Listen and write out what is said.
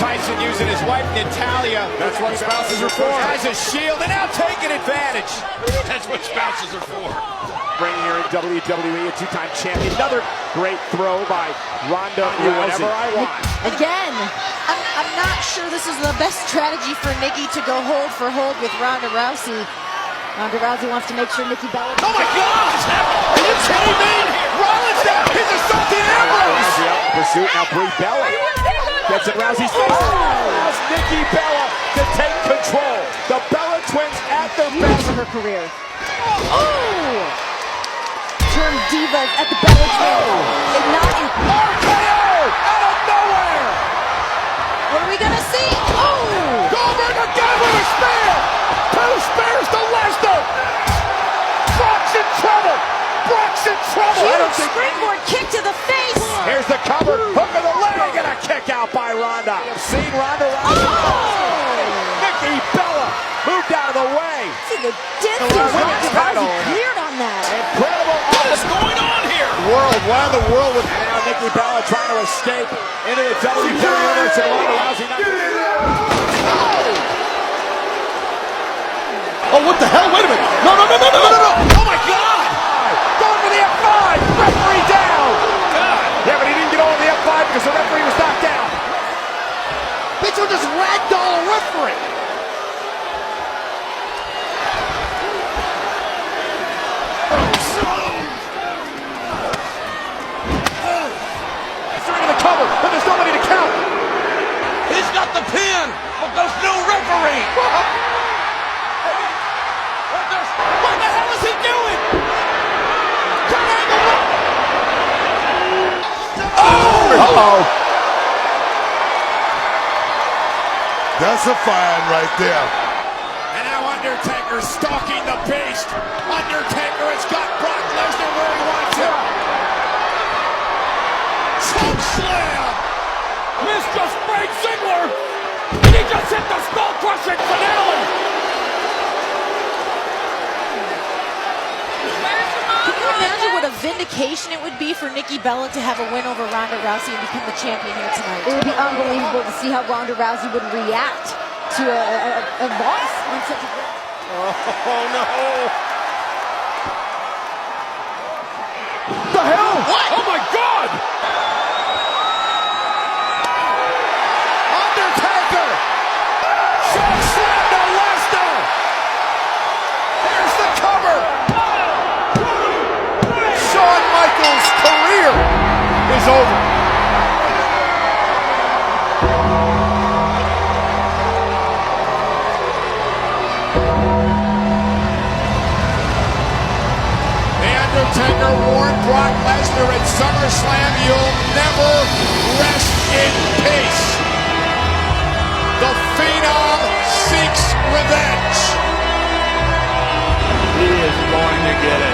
Tyson using his wife, Natalia. That's what spouses are for. As a shield, and now taking advantage. That's what spouses are for. Bringing here in WWE, a two-time champion. Another great throw by Ronda Rousey. Whatever I want. Again, I'm not sure this is the best strategy for Nikki to go hold for hold with Ronda Rousey. Ronda Rousey wants to make sure Nikki Bella... Oh my God! Are you kidding me? Rollins down! He's assaulting Ambrose! Rousey up in pursuit. Now Brie Bella gets in Rousey's face. Allows Nikki Bella to take control. The Bella twins at their best for her career. Oh! Term divas at the Bella twins. Igniting. RKO! Out of nowhere! What are we gonna see? Oh! Goldberg again with a spear! Two spears to Lesnar! Brock's in trouble! Brock's in trouble! Huge springboard kick to the face! Here's the cover. Hook of the leg and a kick out by Ronda. You've seen Ronda Rousey. Oh! Nikki Bella moved out of the way. See the distance Rousey cleared on that. Incredible. What is going on here? Why in the world would now Nikki Bella trying to escape into the WWE Universe and Ronda Rousey not... Oh, what the hell? Wait a minute. No. Oh my God! Going for the F5. Referee down. God. Yeah, but he didn't get over the F5 because the referee was knocked down. Bitch will just ragdoll a referee. Three to the cover, but there's nobody to count. He's got the pin, but there's no referee. What the hell is he doing? Uh-oh. That's a fine right there. And now Undertaker stalking the beast. Undertaker has got Brock Lesnar where he wants him. Choke slam. Missed the Frank Ziggler. And he just hit the skull crushing finale. Can you imagine what a vindication it would be for Nikki Bella to have a win over Ronda Rousey and become the champion here tonight? It would be unbelievable to see how Ronda Rousey would react to a loss on such a... Oh no! The hell? What? Oh my God! Undertaker! Choke slam to Lesnar! Here's the cover! Shawn Michaels' career is over. Undertaker warned Brock Lesnar at SummerSlam, you'll never rest in peace. The Phenom seeks revenge. He is going to get it.